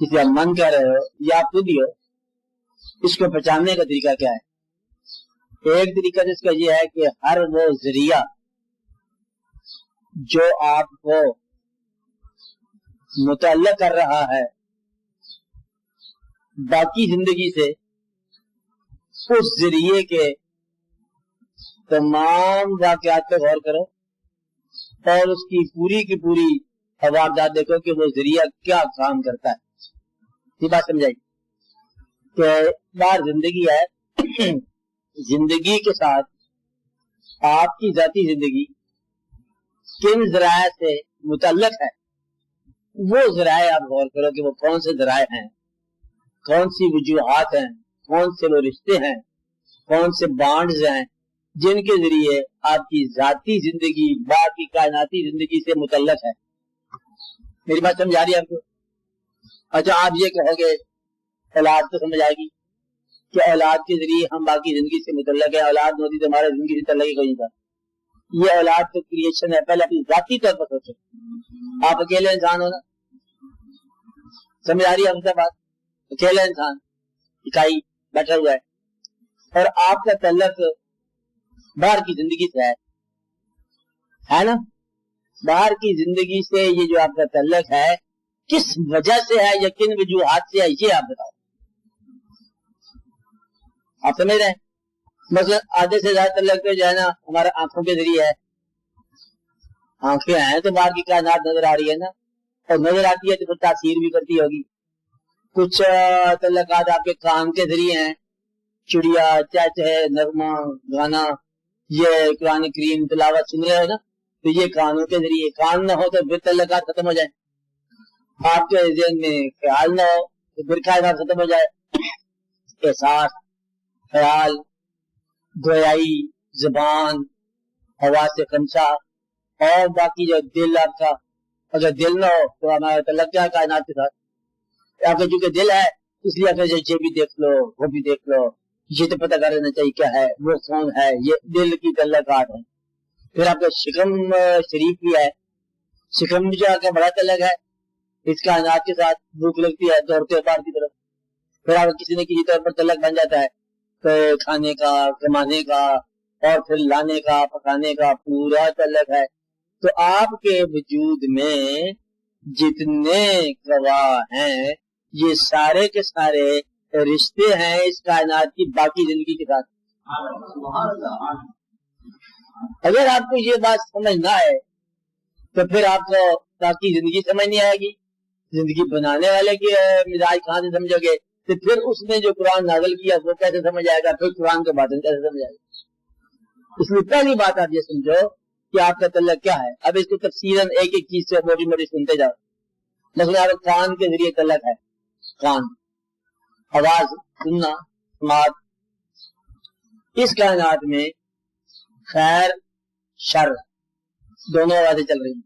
जिसे आप मन कह रहे हो या आप खुद ही हो, इसको पहचानने का तरीका क्या है? एक तरीका तो इसका यह है कि हर वो जरिया जो आपको मुतल्लक कर रहा है बाकी जिंदगी से, उस जरिए के तमाम वाकयात पर गौर करो और उसकी पूरी की पूरी वारदात देखो कि वो जरिया क्या काम करता है। ये बात समझाई कि बार जिंदगी है, जिंदगी के साथ आपकी जाती जिंदगी किन जराए से मुतल्लक है, वो जराए आप गौर करो कि वो कौन से जराए हैं, कौन सी वजूहात हैं, कौन से वो रिश्ते हैं, कौन से बॉन्ड्स हैं जिनके जरिए आपकी जाती जिंदगी बाकी कायनाती जिंदगी से मुतल्लक है। मेरी बात समझ आ रही है आपको? अच्छा, आप ये कहोगे औलाद तो समझ आएगी कि औलाद के जरिए हम बाकी जिंदगी से मुतल्लक है, औलाद होती तो हमारा जिंदगी से तल्लक ही कोई नहीं था। ये औलाद तो क्रिएशन है, पहले अपनी जाती तौर पर सोचो। आप अकेले इंसान हो ना, समझ आ रही है आपका बात? अकेला इंसान इकाई बैठा हुआ है और आपका तल्लक बाहर की जिंदगी से है ना? बाहर की जिंदगी से ये जो आपका तल्लक है किस वजह से है या किन वजूहात से है, ये आप बताओ। आप समझ रहे हैं? मतलब आधे से ज्यादा तल्लक तो जो है ना हमारा आंखों के जरिए है। आंखें हैं तो बाहर की कायनात नजर आ रही है ना, और नजर आती है तो फिर तासीर भी करती होगी। कुछ तल्लकात आपके कान के जरिए हैं, चिड़िया, चहचहे, नगमा, गाना, ये कुरान करीम तिलावत सुन रहे हो ना, तो ये कानों के जरिए। कान ना हो तो फिर तल्लकात खत्म हो जाए, आपके ज़हन में ख्याल ना हो तो फिर कायनात खत्म हो जाए। एहसास, ख्याल, गोयाई, जुबान, हवा से खमसा और बाकी जो दिल आपका, अगर दिल ना हो तो हमारा तल्लक क्या कायनात के साथ? आपका चूंकि दिल है इसलिए आपने ये भी देख लो, वो भी देख लो, ये तो पता कर लेना चाहिए क्या है, वो कौन है, ये दिल की तल्लकात है। फिर आपका शिकम शरीफ भी है, शिकम जो आपका बड़ा तल्लक है, इसका अनाज के साथ भूख लगती है दौड़ते हो बाहर की तरफ। फिर आप किसी न किसी तौर पर तल्लक बन जाता है, तो खाने का, कमाने का और फिर लाने का, पकाने का पूरा तल्लक है। तो आपके वजूद में जितने गवाह हैं ये सारे के सारे रिश्ते हैं इस कायनात की बाकी जिंदगी के साथ। अगर आपको ये बात समझना है तो फिर आपको बाकी जिंदगी समझ नहीं आएगी। जिंदगी बनाने वाले की मिजाज कहां से समझोगे? तो फिर उसने जो कुरान नाज़िल किया वो कैसे समझ आएगा? फिर कुरान के बातन कैसे समझ आएगा? इसलिए पहली बात आप ये समझो कि आपका तल्लक क्या है। अब इसको तफसीरन एक एक चीज से मोटी मोटी सुनते जाओ। मतलब आप कान के जरिए तल्लक है, कान, आवाज सुनना, समात। इस कायनात में खैर शर दोनों आवाजें चल रही हैं,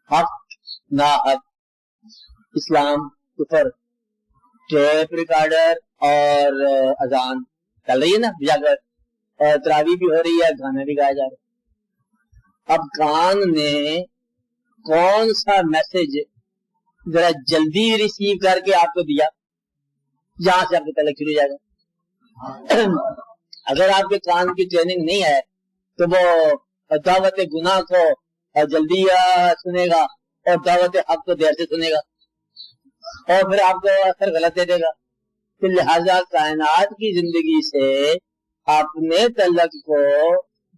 हक ना हक, इस्लाम कुफर, टेप रिकॉर्डर और अजान चल रही है ना, जाकर और तरावी भी हो रही है, गाने भी गाए जा रहे हैं। अब कान ने कौन सा मैसेज जरा जल्दी रिसीव करके आपको दिया जहां से आपको तल्लक शुरू हो जाएगा। अगर आपके कान की ट्रेनिंग नहीं है तो वो दावत गुनाह को जल्दी सुनेगा और दावत हक को देर से सुनेगा और फिर आपको असर गलत दे देगा। तो लिहाजा कायनात की जिंदगी से अपने तल्लक को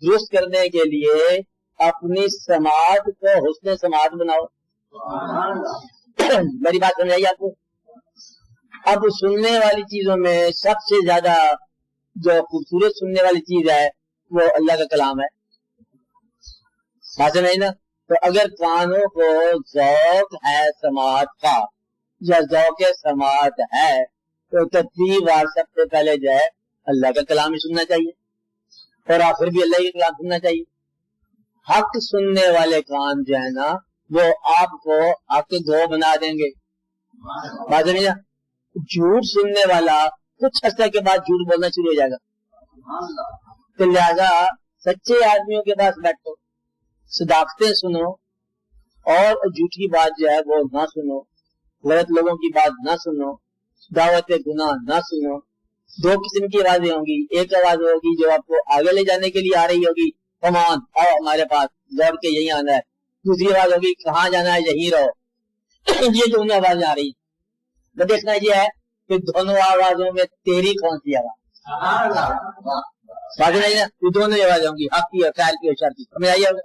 दुरुस्त करने के लिए अपनी समात को हुस्न समात बनाओ। मेरी बात समझाइए आपको? अब सुनने वाली चीजों में सबसे ज्यादा जो खूबसूरत सुनने वाली चीज है वो अल्लाह का कलाम है, बात नहीं ना? तो अगर कानों को ज़ौक़ है समात का या ज़ौक़ समात है तो तरतीब वार सबसे पहले जो है अल्लाह का कलाम ही सुनना चाहिए और आखिर भी अल्लाह का कलाम सुनना चाहिए। हक सुनने वाले कान जो है ना वो आपको हक दो बना देंगे, बात नहीं ना? झूठ सुनने वाला कुछ अर्से के बाद झूठ बोलना शुरू हो जाएगा। तो लिहाजा सच्चे आदमियों के पास बैठो, सदाकतें सुनो और झूठी बात जो है वो ना सुनो गलत लोगों की बात ना सुनो, दावत गुनाह ना सुनो। दो किस्म की आवाजें होंगी, एक आवाज होगी जो आपको आगे ले जाने के लिए आ रही होगी, कमान आओ हमारे पास, दौड़ के यहीं आना है। दूसरी आवाज होगी कहाँ जाना है, यहीं रहो। ये दोनों आवाजें आ रही। तो देखना ये है कि दोनों आवाजों में तेरी कौन सी आवाज, बात नहीं ना, ये दोनों आवाजें होंगी, हक की और खैर की और शर की, समझ आई होगा।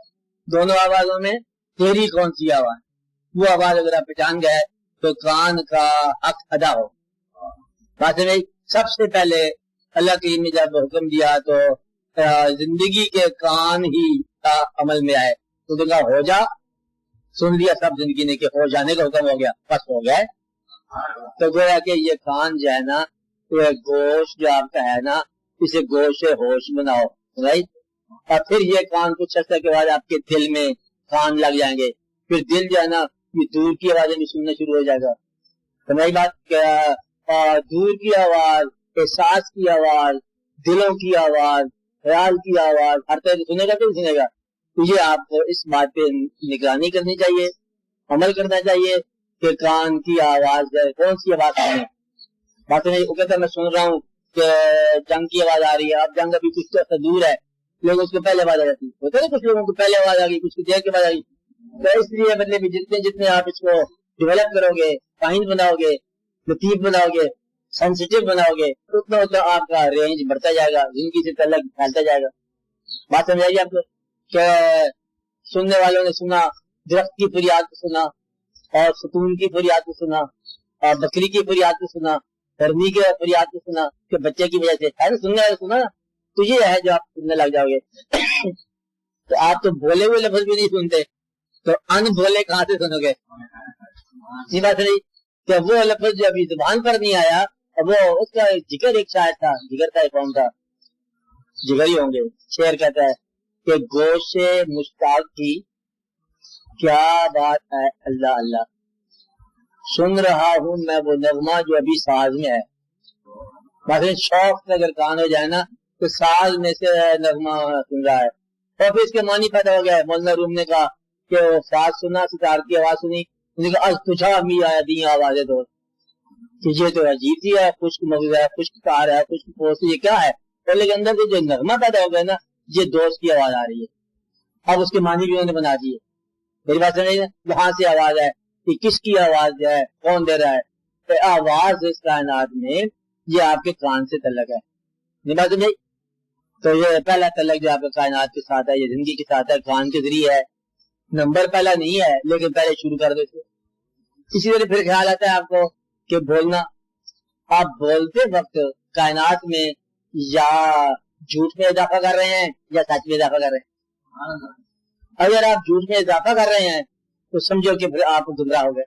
दोनों आवाजों में तेरी कौन सी आवाज, वो आवाज अगर आप पहचान गए तो कान का हक अदा हो। बात नहीं। सबसे पहले अल्लाह करीम ने जब हुक्म दिया तो जिंदगी के कान ही अमल में आए, तो देखा हो जा, सुन लिया सब जिंदगी ने कि हो जाने का हुक्म हो गया, बस हो गया। तो गोया कि ये कान जो है ना, ये गोश्त जो आपका है ना, इसे गोश्त से होश बनाओ, राइट। और फिर ये कान कुछ अर्से के बाद आपके दिल में कान लग जाएंगे, फिर दिल जो है ना ये दूर की आवाजें भी सुनना शुरू हो जाएगा। तो मेरी बात दूर की आवाज, एहसास की आवाज, दिलों की आवाज, ख्याल की आवाज, हर तरह से सुनेगा तो सुनेगा। तो ये आपको इस बात पे निगरानी करनी चाहिए, अमल करना चाहिए कि कान की आवाज है, कौन सी आवाज सुने। बात नहीं, वो कहता मैं सुन रहा हूँ कि जंग की आवाज आ रही है, अब जंग अभी कुछ तो दूर है, लोग उसको पहले आवाज आ जाती होता है, कुछ लोगों को पहले आवाज आ गई, कुछ देर के बाद आ गई। तो इसलिए मतलब जितने जितने आप इसको डेवलप करोगे, फाइन बनाओगे, लतीफ बनाओगे, सेंसिटिव बनाओगे, उतना उतना आपका रेंज बढ़ता जाएगा, जिंदगी से तलक फैलता जाएगा। बात समझ आइए आपको। सुनने वालों ने सुना, दरख्त की फरियाद को सुना, और सुकून की फरियाद को सुना, और बकरी की फरियाद को सुना, गर्मी की फरियाद को सुना, कि बच्चे की वजह से है ना, सुनने वाले सुना, तो ये है जो आप सुनने लग जाओगे। तो आप तो बोले हुए लफ्ज भी नहीं सुनते, तो अनबोले कहां से सुनोगे। ये बात नहीं कि वो लफ्ज जो अभी जुबान पर नहीं आया, वो उसका जिगर एक शायर था, जिगर का एक कौन था, जिगर ही होंगे। शेर कहता है कि गोशे मुश्ताक की क्या बात है, अल्लाह अल्लाह, सुन रहा हूं मैं वो नगमा जो अभी साज में है। मतलब शौक से अगर कान हो जाए ना, तो साज में से नगमा सुन रहा है। और फिर इसके मानी पैदा हो गया है। मौलाना रूम ने कहा कि वो साज सुना, सितार की आवाज सुनी, आज तुझा मी आया दी आवाजें दो, ये तो अजीब सी है, खुश्क मगज है, खुश्क कार है, खुश्क पोस्ट, ये क्या है। पहले के अंदर से जो नगमा पैदा हो गया ना, ये दोस्त की आवाज आ रही है। अब उसके मानी भी उन्होंने बना दिए। मेरी बात समझ, वहां से आवाज है कि किसकी आवाज है, कौन दे रहा है। तो आवाज इस कायनात में ये आपके कान से तल्लक है। मेरी बात समझ। तो ये पहला तल्लक जो आपके कायनात के साथ है, ये जिंदगी के साथ है, कान के जरिए है। नंबर पहला नहीं है, लेकिन पहले शुरू कर देते। इसी तरह फिर ख्याल आता है आपको कि बोलना, आप बोलते वक्त कायनात में या झूठ में इजाफा कर रहे हैं या सच में इजाफा कर रहे हैं। अगर आप झूठ में इजाफा कर रहे हैं तो समझो कि फिर आप गुमराह हो गए।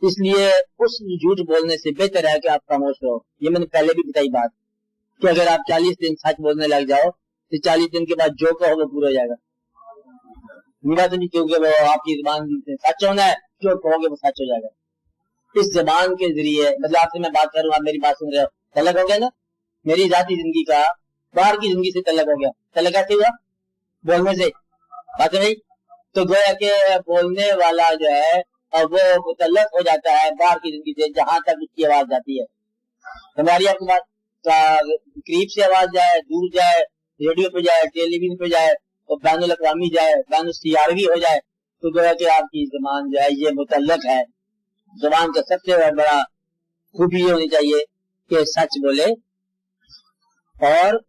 इसलिए उस झूठ बोलने से बेहतर है कि आप खामोश रहो। ये मैंने पहले भी बताई बात कि अगर आप 40 दिन सच बोलने लग जाओ तो 40 दिन के बाद जो कहो वो पूरा हो जाएगा। मेरा तो नहीं, क्योंकि वो आपकी जुबान सच होना है, जो कहोगे वो सच हो जाएगा। इस जबान के जरिए, मतलब आपसे मैं बात कर रहा हूँ, आप मेरी बात सुन रहे हो, तलक हो गया ना। मेरी जाती जिंदगी का बाहर की जिंदगी से तलक हो गया। तलक कैसे हुआ? बोलने से। बात नहीं। तो गोया के बोलने वाला जो है अब वो मुतल्लक हो जाता है बाहर की जिंदगी से, जहां तक उसकी आवाज जाती है। हमारी आपकी बात करीब से आवाज जाए, दूर जाए, रेडियो पे जाए, टेलीविजन पे जाए, और बैनुल अक़वामी जाए, बैनुल सियारवी हो जाए, तो गोया कि आपकी जबान जो है ये मुतल्लक है। जबान का सबसे बड़ा खूबी होनी चाहिए कि सच बोले और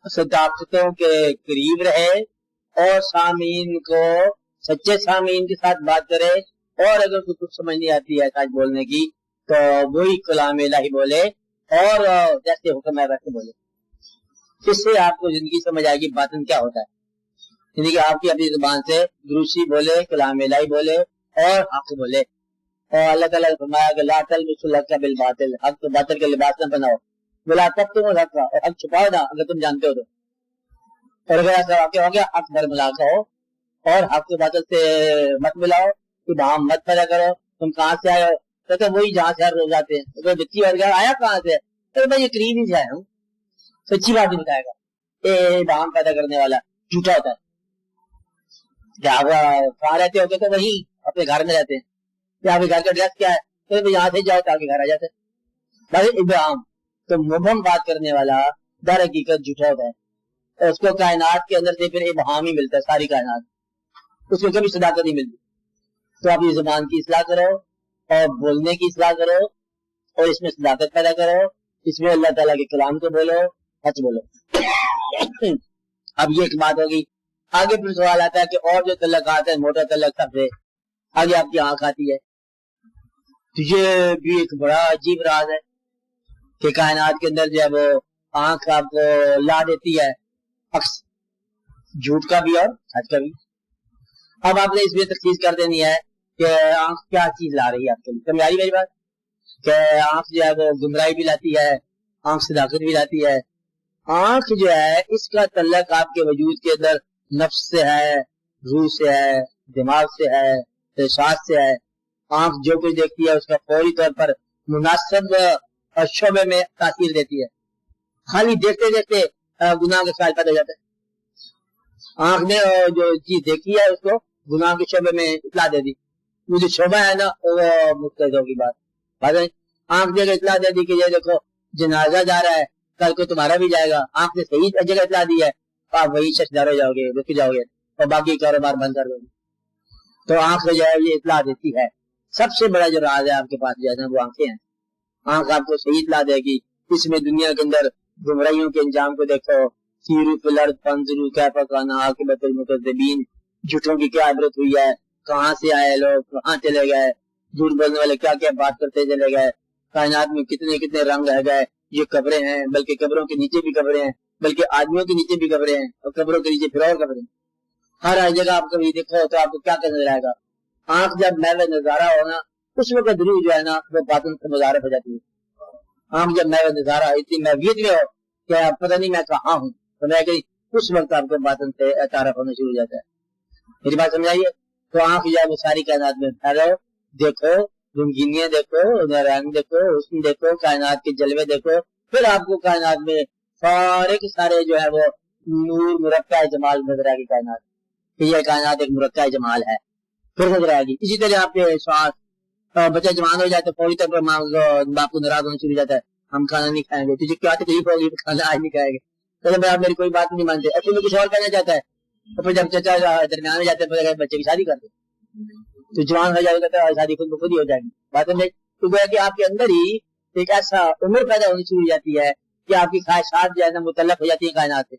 सदाकतों के करीब रहे, और सामीन को सच्चे सामीन के साथ बात करे। और अगर कुछ समझ नहीं आती है सच बोलने की, तो वही कलाम इलाही बोले, और जैसे हुक्म है वैसे बोले। इससे आपको जिंदगी समझ आएगी बातन क्या होता है। यानी कि आपकी अपनी जुबान से दुरूसी बोले, कलाम इलाही बोले और हक बोले। और अल्लाह ताला ने फरमाया कि ला तलबिसुल हक़ बिल बातिल, हक तो बातिल के लिबास न बनाओ, वला तक्तुमुल हक़, और हक छुपाओ ना अगर तुम जानते हो तो। और अगर ऐसा वाक़या हो गया, हक बरमला कहो और हक तो बातिल से मत मिलाओ, कि भाम मत पैदा करो। तुम कहाँ से आए हो? तो वही जहाँ से हर रोज आते हैं। तो बच्ची और आया कहाँ से? तो भाई ये करीब ही से आया हूँ। सच्ची बात ही बताएगा। भाम पैदा करने वाला झूठा होता है। क्या आप कहाँ रहते होगे? तो वही अपने घर में रहते हैं। کہ آپ کے گھر کا ایڈریس کیا ہے، تو یہاں سے جاؤ تاکہ گھر آ جاتے. بس ابہام. تو مبہم بات کرنے والا در حقیقت جھوٹا ہوتا ہے، اس کو کائنات کے اندر سے پھر ابہام ہی ملتا ہے، ساری کائنات اس کو کبھی صداقت نہیں ملتی. تو آپ یہ زبان کی اصلاح کرو اور بولنے کی اصلاح کرو اور اس میں صداقت پیدا کرو، اس میں اللہ تعالیٰ کے کلام کو بولو، سچ بولو. اب یہ ایک بات ہوگی. آگے پھر سوال آتا ہے کہ اور جو تعلقات ہیں، موٹا تعلق سب سے آگے آپ کی آنکھ آتی ہے. تو یہ بھی ایک بڑا عجیب راز ہے کہ کائنات کے اندر جو ہے وہ آنکھ آپ کو لا دیتی ہے عکس جھوٹ کا بھی اور سچ کا بھی. اب آپ نے اس میں تخصیص کر دینی ہے کہ آنکھ کیا چیز لا رہی ہے آپ کے لیے. سمجھ آ رہی میری بات کہ آنکھ جو ہے وہ گمراہی بھی لاتی ہے، آنکھ صداقت بھی لاتی ہے. آنکھ جو ہے اس کا تعلق آپ کے وجود کے اندر نفس سے ہے، روح سے ہے، دماغ سے ہے، احساس سے ہے. آنکھ جو کچھ دیکھتی ہے اس کا فوری طور پر مناسب شعبے میں تاثیر دیتی ہے. خالی دیکھتے دیکھتے گناہ کا خیال پیدا ہو جاتا ہے. آنکھ نے جو چیز دیکھی ہے اس کو گناہ کے شعبے میں اطلاع دے دی. وہ جو شعبہ ہے نا وہ مختلف ہوگی بات. آنکھ نے اطلاع دے دی کہ یہ دیکھو جنازہ جا رہا ہے، کل کو تمہارا بھی جائے گا. آنکھ نے صحیح جگہ اطلاع دی ہے، آپ وہی ششدار ہو جاؤ گے، رک جاؤ گے اور باقی کاروبار بند کر دو گے. تو آنکھ جو ہے یہ اطلاع دیتی ہے. سب سے بڑا جو راز ہے آپ کے پاس جو ہے نا وہ آنکھیں ہیں. آنکھ آپ کو صحیح اطلاع دے گی. اس میں دنیا کے اندر گمراہیوں کے انجام کو دیکھو، سیرو فی الارض فانظروا کیف کان عاقبۃ المکذبین، جھوٹوں کی کیا عبرت ہوئی ہے، کہاں سے آئے لوگ، کہاں چلے گئے، جھوٹ بولنے والے کیا کیا بات کرتے چلے گئے. کائنات میں کتنے کتنے رنگ رہ گئے. یہ قبریں ہیں، بلکہ قبروں کے نیچے بھی قبریں ہیں، بلکہ آدمیوں کے نیچے بھی قبریں ہیں، اور قبروں کے نیچے پھر اور قبریں. ہر جگہ آپ کبھی دیکھو تو آپ کو کیا نظر آئے گا. آنکھ جب محو نظارہ ہونا اس وقت روح جو ہے نا وہ باطن سے مظاہرہ ہو جاتی ہے. آنکھ جب محو نظارہ اتنی محویت میں ہو کہ پتہ نہیں میں کہاں ہوں، تو میں کہ اس وقت آپ کو باطن سے تعارف ہونا شروع ہو جاتا ہے. میری بات سمجھائیے. تو آنکھ جو ہے وہ ساری کائنات میں پھیلو، دیکھو، رنگینیاں دیکھو، رنگ دیکھو، حسن دیکھو، کائنات کے جلوے دیکھو. پھر آپ کو کائنات میں سارے کے سارے جو ہے وہ نور مرقع جمال نظر آئے گی. کائنات کہ یہ کائنات ایک مرقع جمال ہے پھر نظر آئے گی. اسی طرح آپ کے ساتھ بچہ جوان ہو جاتا ہے، فوری طور پر باپ کو ناراض ہونا شروع ہو جاتا ہے، ہم کھانا نہیں کھائیں گے. تجھے کیا تکلیف ہوگی کھانا آج نہیں کھائیں گے؟ تو آپ میری کوئی بات نہیں مانتے. ایسے میں کچھ اور کہنا چاہتا ہے. تو پھر جب چچا درمیان میں جاتے ہیں بچے کی شادی کر دیں تو جوان ہو جائے گا، شادی خود بخود ہی ہو جائے گی. بات سمجھے. تو گویا کہ آپ کے اندر ہی ایک ایسا عمر پیدا ہونی شروع ہو جاتی ہے کہ آپ کی خواہشات جو ہے نا متعلق ہو جاتی ہیں کائنات سے.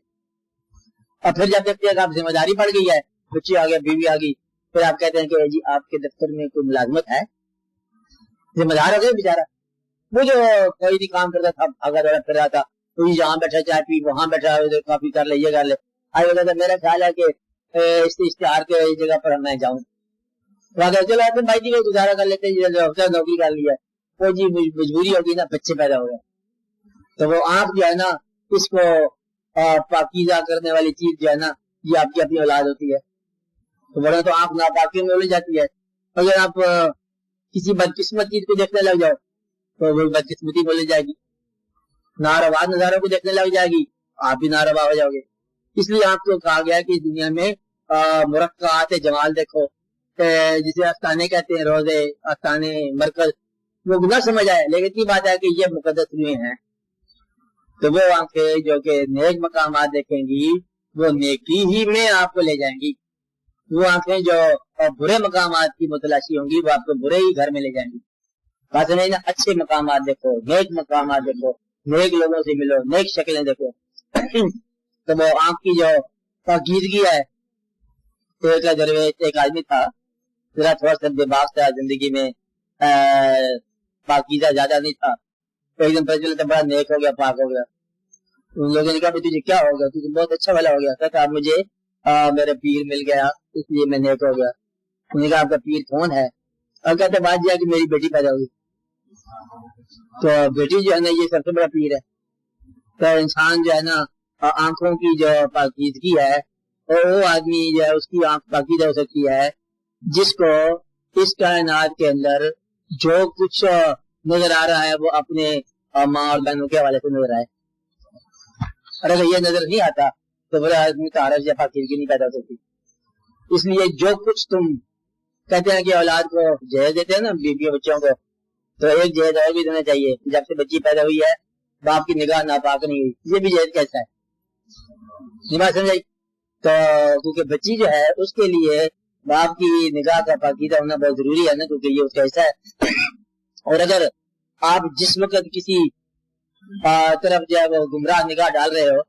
اور پھر جب دیکھتے ہیں کہ آپ ذمہ داری پڑ گئی ہے، بچی آ گیا، بیوی آ گئی، پھر آپ کہتے ہیں کہ جی آپ کے دفتر میں کوئی ملازمت ہے، ذمہ دار ہو گئے بیچارہ. وہ جو کوئی بھی کام کرتا تھا بھاگا دوڑا پھر رہا تھا، کوئی یہاں بیٹھا چائے پی، وہاں بیٹھا کافی کر لے، یہ کر لے. آج ہوتا تھا میرا خیال ہے کہ اس اشتہار کے جگہ پر میں جاؤں. چلو آپ بھائی جی کو گزارا کر لیتے ہیں، نوکری کر لی ہے، وہ جی مجبوری ہوگی نا، بچے پیدا ہو گئے. تو وہ آنکھ جو ہے نا اس کو پاکیزہ کرنے والی چیز جو ہے نا یہ آپ کی اپنی اولاد ہوتی ہے. تو بڑا تو آنکھ ناپاکی میں اڑ جاتی ہے. اگر آپ کسی بدقسمت چیز کو دیکھنے لگ جاؤ تو وہ بدقسمتی بولے جائے گی. ناروا نظاروں کو دیکھنے لگ جائے گی، آپ بھی ناروا ہو جاؤ گے. اس لیے آپ کو کہا گیا کہ دنیا میں مرقعات جمال دیکھو، جسے آستانے کہتے ہیں، روزے، آستانے، مرکز. وہ نہ سمجھ آئے لیکن اتنی بات ہے کہ یہ مقدس ہوئے ہیں. تو وہ آنکھیں جو کہ نیک مقامات دیکھیں گی وہ نیکی ہی میں آپ کو لے جائیں گی. وہ آنکھیں جو برے مقامات کی متلاشی ہوں گی وہ آپ کو برے ہی گھر میں لے جائیں گی. بات نہیں نا. اچھے مقامات دیکھو، نیک مقامات دیکھو، نیک لوگوں سے ملو، نیک شکلیں دیکھو. تو وہ آنکھ کی جو پاکیزگی ہے. ایک آدمی تھا ذرا تھوڑا سا بے باک تھا، زندگی میں پاکیزہ زیادہ نہیں تھا. ایک دن پتہ چلا بڑا نیک ہو گیا، پاک ہو گیا. ان لوگوں نے کہا تجھے کیا ہو گیا؟ تجھے بہت اچھا بھلا ہو گیا. کہتا اب مجھے میرا پیر مل گیا اس لیے میں نیک ہو گیا. انہوں نے کہا آپ کا پیر کون ہے؟ اور کہتے بات یہ ہے کہ میری بیٹی پیدا ہوئی. تو بیٹی جو ہے نا یہ سب سے بڑا پیر ہے. تو انسان جو ہے نا آنکھوں کی جو پاکیزگی ہے اور وہ آدمی جو ہے اس کی آنکھ پاکیزہ ہو سکتی ہے جس کو اس کائنات کے اندر جو کچھ نظر آ رہا ہے وہ اپنے ماں اور بہنوں کے حوالے سے نظر آئے. اور اگر یہ نظر نہیں آتا تو بڑا آدمی تعارف یا پاکیزگی نہیں پیدا ہوتی. اس لیے جو کچھ تم कहते हैं कि औलाद को जहेज देते हैं ना बीबी बच्चों को, तो एक जहेज और भी देना चाहिए। जब से बच्ची पैदा हुई है बाप की निगाह नापाक नहीं हुई, ये भी जहेज कैसा है, नहीं बात समझाई। तो क्योंकि बच्ची जो है उसके लिए बाप की निगाह का पाकीदा होना बहुत जरूरी है ना, क्योंकि ये उसका हिस्सा है। और अगर आप जिस वक्त किसी तरफ जो है वो गुमराह निगाह डाल रहे हो,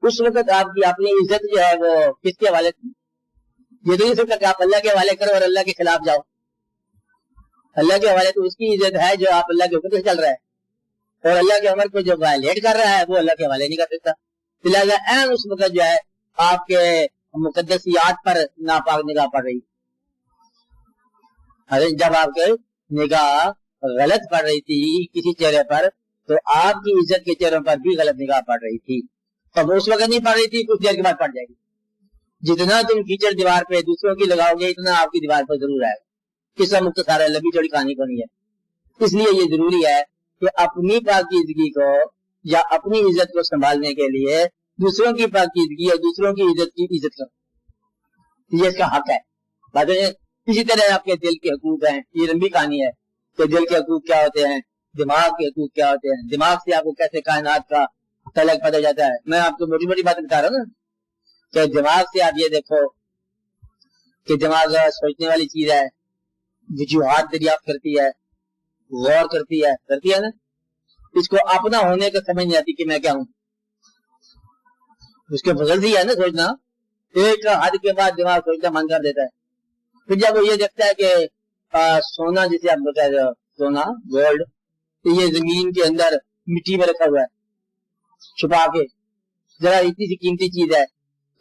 उस वक्त आपकी अपनी इज्जत जो है वो किसके हवाले, ये तो नहीं सकता कि आप अल्लाह के हवाले करो और अल्लाह के खिलाफ जाओ। अल्लाह के हवाले तो उसकी इज्जत है जो आप अल्लाह के हुक्म से चल रहा है, और अल्लाह के अमर को जो वायलेट कर रहा है वो अल्लाह के हवाले नहीं कर सकता। लिहाजा ऐन उस वक्त जो है आपके मुकद्दसियात पर नापाक निगाह पड़ रही। अरे जब आपके निगाह गलत पड़ रही थी किसी चेहरे पर, तो आपकी इज्जत के चेहरों पर भी गलत निगाह पड़ रही थी। अब उस वक्त नहीं पड़ रही थी, कुछ देर के बाद पड़ जाएगी। जितना तुम कीचड़ दीवार पे दूसरों की लगाओगे इतना आपकी दीवार पर जरूर आएगा। किस्सा मुख्तसार है, लंबी चौड़ी कहानी को नहीं है। इसलिए ये जरूरी है कि अपनी पाकीज़गी को या अपनी इज्जत को संभालने के लिए दूसरों की पाकीज़गी और दूसरों की इज्जत करो, ये इसका हक है। बात है। इसी तरह आपके दिल के हकूक हैं, ये लंबी कहानी है कि दिल के हकूक क्या होते हैं, दिमाग के हकूक क्या होते हैं, दिमाग से आपको कैसे कायनात का तलक पता जाता है। मैं आपको मोटी मोटी बात बता रहा हूँ ना कि दिमाग से आप ये देखो कि दिमाग सोचने वाली चीज है, वजूहात दरियाफ्त करती है, गौर करती है ना। इसको अपना होने का समझ नहीं आती कि मैं क्या हूं, उसके बगल ही है ना सोचना। एक हद के बाद दिमाग सोचना मन कर देता है। फिर जब वो ये देखता है कि सोना, जिसे आप बता रहे हो सोना गोल्ड, तो ये जमीन के अंदर मिट्टी में रखा हुआ है छुपा के, जरा इतनी सी कीमती चीज है,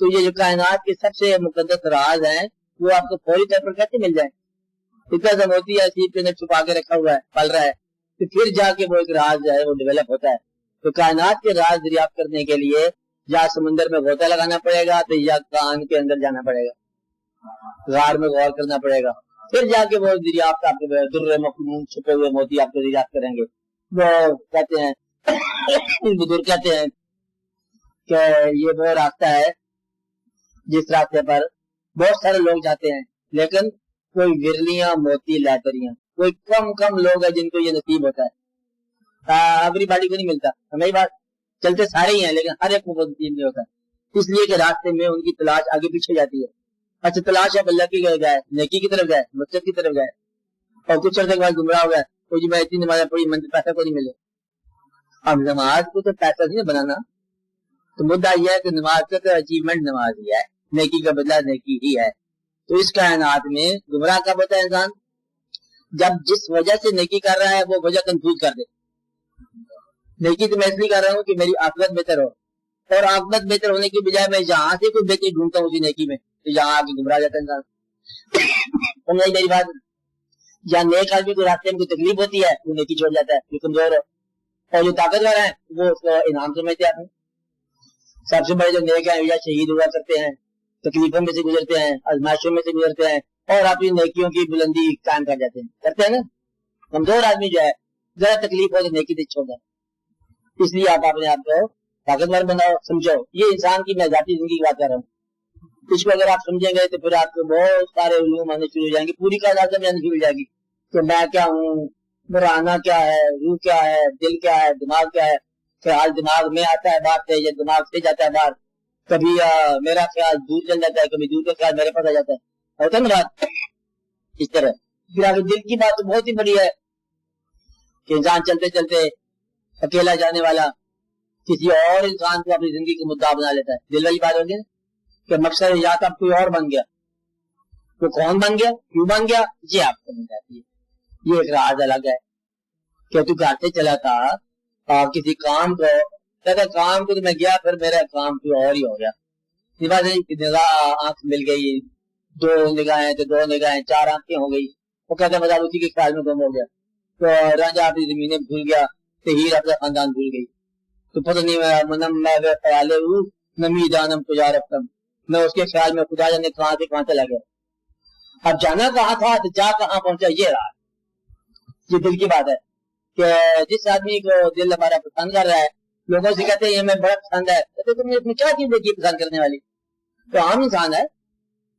तो ये जो कायनात के सबसे मुकद्दस राज हैं वो आपको फौरी तौर पर कैसे मिल जाए। इतना सा मोती है सीप के अंदर छुपा के रखा हुआ है, पल रहा है, तो फिर जाके वो एक राज जो है वो डेवलप होता है। तो कायनात के राज दरियाफ्त करने के लिए या समुंदर में गोता लगाना पड़ेगा, तो या कान के अंदर जाना पड़ेगा, गार में गौर करना पड़ेगा, फिर जाके वो दरियाफ्त आपके दुर्रे मखनून छुपे हुए मोती आपको दरियाफ्त करेंगे। वो कहते हैं बुजुर्ग कहते हैं कि ये वो रास्ता है जिस रास्ते पर बहुत सारे लोग जाते हैं, लेकिन कोई विरलियां मोती लैतरियां, कोई कम लोग हैं जिनको ये नसीब होता है। एवरीबॉडी को नहीं मिलता। हमें बात चलते सारे ही हैं, लेकिन हर एक को नसीब नहीं होता, इसलिए कि रास्ते में उनकी तलाश आगे पीछे जाती है। अच्छा, तलाश अब अल्लाह की जाए, नेकी की तरफ जाए, मकसद की तरफ जाए, और कुछ अर्से के बाद गुमराह हो गया, तो जी मैं इतनी नमाज पढ़ी, मंदिर पैसा को नहीं मिले। अब नमाज को तो पैसा नहीं बनाना, तो मुद्दा यह है कि नमाज का तो अचीवमेंट नमाज ही है, नेकी का बदला नेकी ही है। तो इस कायनात में गुमराह कब होता है इंसान, जब जिस वजह से नेकी कर रहा है वो वजह कंफ्यूज कर दे। नेकी तो मैं इसलिए कर रहा हूँ कि मेरी आखिरत बेहतर हो, और आखिरत बेहतर होने की बजाय मैं जहां से कोई बेहतरी ढूंढता हूँ उसी नेकी में, तो यहाँ आके गुमराह जाता है इंसान। समझ मेरी बात। या नेक आदमी को रास्ते में कोई तकलीफ होती है वो नेकी छोड़ जाता है, वो कमजोर हो, और जो ताकतवर है वो उसको इनाम समझते हैं। सबसे बड़े जो नेक है या शहीद हुआ करते हैं, तकलीफों में से गुजरते हैं, आजमाइशों में से गुजरते हैं, और अपनी नेकियों की बुलंदी कायम कर जाते हैं, करते हैं ना। कमजोर आदमी जो है जरा तकलीफ हो तो नेकी से छोड़ जाए। इसलिए आप अपने आप को ताकतवर बनाओ, समझो। ये इंसान की मैं जाती जिंदगी की बात कर रहा हूँ। इसको अगर आप समझेंगे तो फिर आपको बहुत सारे उलूम आने शुरू हो जाएंगे, पूरी कायनात समझाने शुरू हो जाएगी कि मैं क्या हूँ, मेरा आना क्या है, रूह क्या है, दिल क्या है, दिमाग क्या है। ख्याल दिमाग में आता है बात से, ये दिमाग से जाता है बाहर। कभी मेरा ख्याल दूर चल जाता है, कभी दूर का ख्याल मेरे पास आ जाता है, होता है ना बात इस तरह। फिर आगे दिल की बात तो बहुत ही बड़ी है कि इंसान चलते चलते अकेला जाने वाला किसी और इंसान को अपनी जिंदगी का मुद्दा बना लेता है। दिल वाली बात होगी ना कि मकसद या तो कोई और बन गया, तो कौन बन गया, क्यों बन गया, ये आपको मिल जाती है। ये एक राज अलग है कि तू घर से चला था और किसी काम को कहता, काम को तो मैं गया, फिर मेरा काम कोई और ही हो गया। ये बात है, निगाह आंख मिल गई, दो निगाहें तो दो निगाहें, चार आंखें हो गई। वो कहता मतलब उसी के ख्याल में गुम हो गया। तो राजा अपनी जमीनें भूल गया, तो हीर अपना खानदान भूल गई। तो पता नहीं मैं ख्याल हूँ नमी जानम तुझा रफ्तम, मैं उसके ख्याल में खुदा जाने कहां से कहां चला गया। अब जाना कहाँ था तो जा कहाँ पहुंचा, ये रहा। ये दिल की बात है कि जिस आदमी को दिल हमारा पसंद कर रहा है, लोगों से कहते हैं ये मैं बड़ा पसंद है, कहते तुमने इसमें क्या चीज देखी पसंद करने वाली, तो आम इंसान है।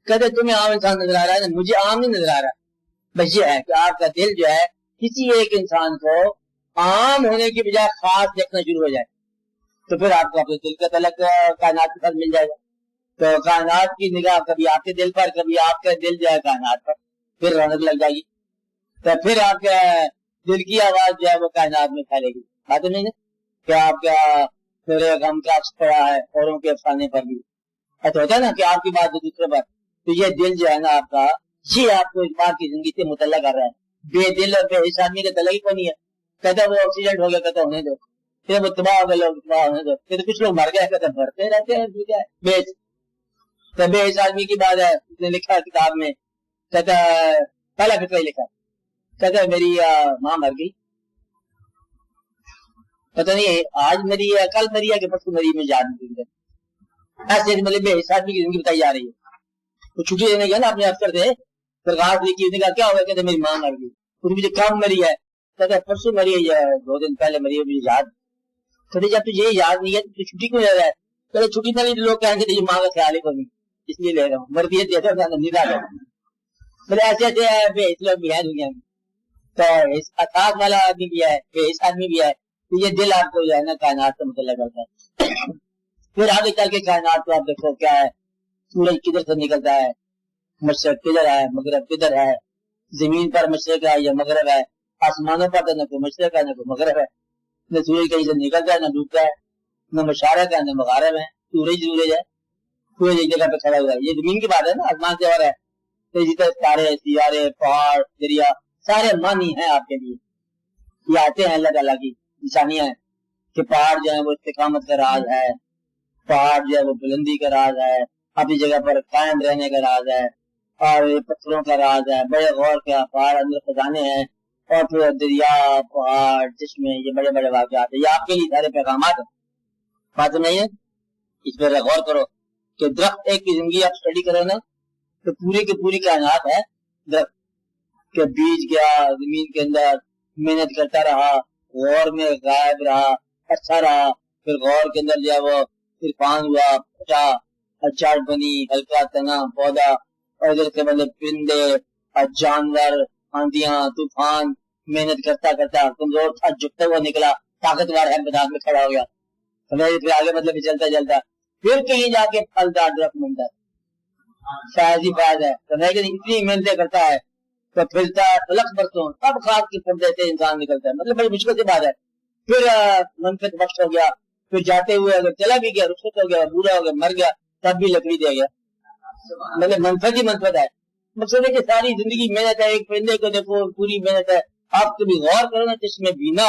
कहते तुम्हें आम इंसान नजर आ रहा है, मुझे आम नहीं नजर आ रहा, بس یہ ہے کہ آپ کا دل جو ہے کسی ایک انسان کو عام ہونے کی بجائے خاص دیکھنا شروع ہو جائے تو پھر آپ کو اپنے دل کا تعلق کائنات کے ساتھ مل جائے گا. تو کائنات کی نگاہ کبھی آپ کے دل پر, کبھی آپ کا دل جو ہے کائنات پر, پھر رونق لگ جائے گی. تو پھر آپ کے دل کی آواز جو ہے وہ کائنات میں پھیلے گی. بات نہیں ہے کہ آپ کا میرے غم کا عکس پڑا ہے اوروں کے افسانے پر بھی ایسا ہوتا ہے نا کہ آپ کی بات دوسرے پر. تو یہ دل جو ہے نا آپ کا, یہ آپ کو اس بات کی زندگی سے متعلق کر رہا ہے. بے دل اور بے حس آدمی کا تعلق ہی کو نہیں ہے. کہتا وہ ایکسیڈنٹ ہو گیا, کہتا ہونے دو, پھر وہ تباہ ہو گئے لوگ, تباہ ہونے دو, پھر کچھ لوگ مر گئے, کہتے مرتے رہتے ہیں. بے حس آدمی کی بات ہے. اس نے لکھا کتاب میں, کہتا پہلا فکر لکھا, کہتا میری ماں مر گئی, پتہ نہیں آج مری ہے, کل مری ہے کہ پرسوں مری, میں یاد نہیں. ایسے مطلب بے حس آدمی کی زندگی بتائی جا رہی ہے. تو چھٹی دینے گیا نا اپنے افسر سے, درخواست لکھی, اس نے کہا کیا ہوا, کہتے میری ماں مر گئی. مجھے کب مری ہے, کہتے پرسوں مری ہے یا 2 دن پہلے مری ہے, مجھے یاد. کہتے جب تجھے یاد نہیں ہے تو چھٹی کیوں لے رہا ہے. کہتے چھٹی نہ لی لوگ کہیں گے ماں کا خیال ہی کو نہیں, اس لیے لے رہا ہوں. مردی مطلب ایسے ایسے بے حس لوگ بھی ہیں دنیا میں. تو اطاعت والا آدمی بھی ہے, بے حس آدمی بھی ہے. تو یہ دل آپ کو جو ہے نا کائنات سے متعلق کرتا ہے. پھر آگے چل کے کائنات کو آپ دیکھو کیا ہے, سورج کدھر سے نکلتا ہے, مشرق کدھر ہے, مغرب کدھر ہے, زمین پر مشرق ہے یا مغرب ہے, آسمانوں پر تو نہ کوئی مشرق ہے نہ کوئی مغرب ہے, نہ سورج کہیں سے نکلتا ہے نہ ڈوبتا ہے, نہ مشارق ہے نہ مغارب ہے. سورج ہے, سورج ایک جگہ پہ کھڑا ہوا ہے. یہ زمین کی بات ہے نا, آسمان سے اور ہے. تارے, سیارے, پہاڑ, دریا, سارے معنی ہیں آپ کے لیے. یہ آتے ہیں اللہ تعالیٰ کی نشانیاں ہیں کہ پہاڑ جو ہے وہ استقامت کا راز ہے, پہاڑ جو ہے وہ بلندی کا راز ہے, اپنی جگہ پر قائم رہنے کا راز ہے, اور یہ پتھروں کا راز ہے. بڑے غور کے پہاڑ اندر خزانے ہیں, اور پھر دریا, پہاڑ, چشمے, یہ بڑے بڑے واقعات ہیں. یہ آپ کے لیے سارے پیغامات ہیں. بات نہیں ہے, اس پر غور کرو کہ درخت ایک کی زندگی آپ اسٹڈی کرو نا تو پوری کی پوری کائنات ہے. درخت کے بیج گیا زمین کے اندر, محنت کرتا رہا, غور میں غائب رہا, اچھا رہا, پھر غور کے اندر جو ہے وہ عرفان ہوا, پھٹا, اچار بنی, ہلکا تنا پودا, اور ادھر سے مطلب پرندے, جانور, آندیاں, طوفان, محنت کرتا کرتا کمزور تھا, جھکتا ہوا نکلا, طاقتور ہے, میدان میں کھڑا ہو گیا. پھر آگے مطلب چلتا چلتا پھر کہیں جا کے پھلدار درخت ملتا ہے. شاید ہی فائد ہے اتنی محنتیں کرتا ہے تو پھرتا لکھ برسوں تب خاص کے پردے سے انسان نکلتا ہے. مطلب بڑی مشکل سے بات ہے. پھر منفت بخش ہو گیا, پھر جاتے ہوئے اگر چلا بھی گیا, رخصت ہو گیا, بوڑھا ہو گیا, مر گیا, تب بھی لکڑی دے گیا. مطلب منفت ہی منفت ہے. مقصد ہے کہ ساری زندگی محنت ہے. ایک پرندے کو دیکھو پوری محنت ہے. آپ کبھی غور کرو نا, جس میں بینا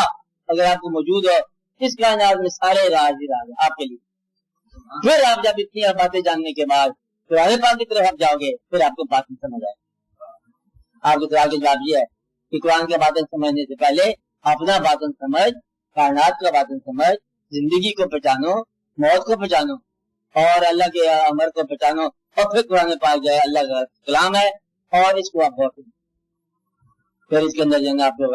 اگر آپ کو موجود ہو, اس کائنات میں سارے راز ہی راز ہے آپ کے لیے. پھر آپ جب اتنی باتیں جاننے کے بعد قرآن پاک کی طرف آپ جاؤ گے, پھر آپ کو بات سمجھ آئے. آپ کے سوال کا جواب یہ ہے کہ قرآن کے باتیں سمجھنے سے پہلے اپنا باتیں سمجھ, کائنات کا باتیں سمجھ, زندگی کو پہچانو, موت کو پہچانو, اور اللہ کے امر کو پہچانو, اور پھر قرآن پاک جو ہے اللہ کا کلام ہے, اور اس کو آپ غور کریں. پھر اس کے اندر جو ہے آپ کو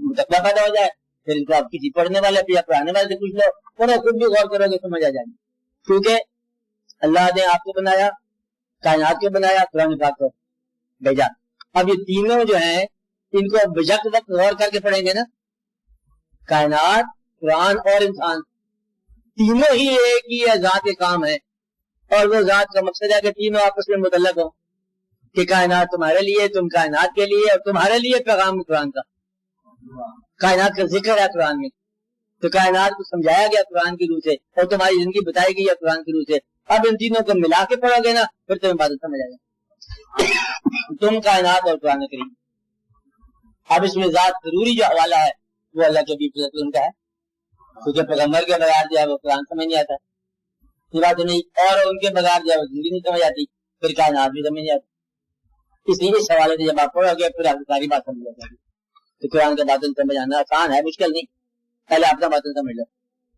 متقبہ پیدا ہو جائے. پھر اس کو آپ کسی پڑھنے والے یا پڑھانے والے سے پوچھ لو, پڑھو, خود بھی غور کرو گے, سمجھ آ جائے گی. کیونکہ اللہ نے آپ کو بنایا, کائنات کو بنایا, قرآن پاک کو بھیجا. اب یہ تینوں جو ہیں ان کو بجک وقت غور کر کے پڑھیں گے نا, کائنات, قرآن اور انسان, تینوں ہی ایک ہی ذات کے کام ہے. اور وہ ذات کا مقصد ہے کہ تینوں آپس میں متعلق ہوں, کہ کائنات تمہارے لیے, تم کائنات کے لیے, اور تمہارے لیے پیغام قرآن کا. کائنات کا ذکر ہے قرآن میں, تو کائنات کو سمجھایا گیا قرآن کی روح سے, اور تمہاری زندگی بتائی گئی ہے قرآن کی روح سے. اب ان تینوں کو ملا کے پڑھو گے نا, پھر تمہیں بات سمجھ آئے گا. تم کائنات اور قرآن کریم. اب اس میں ذات ضروری جو حوالہ ہے وہ اللہ کے بیچ ان کا ہے, کیونکہ پیغمبر کے بغیر جو ہے وہ قرآن سمجھ نہیں آتا, یہ بات نہیں, اور ان کے بغیر جو ہے وہ زندگی نہیں سمجھ آتی, پھر کائنات بھی سمجھ نہیں آتی. اس لیے اس حوالے سے جب آپ پڑھو گے پھر آپ کو ساری بات سمجھ آ جائے گی. تو قرآن کے باتیں سمجھ آنا آسان ہے, مشکل نہیں. پہلے آپ کا باتیں سمجھ لو.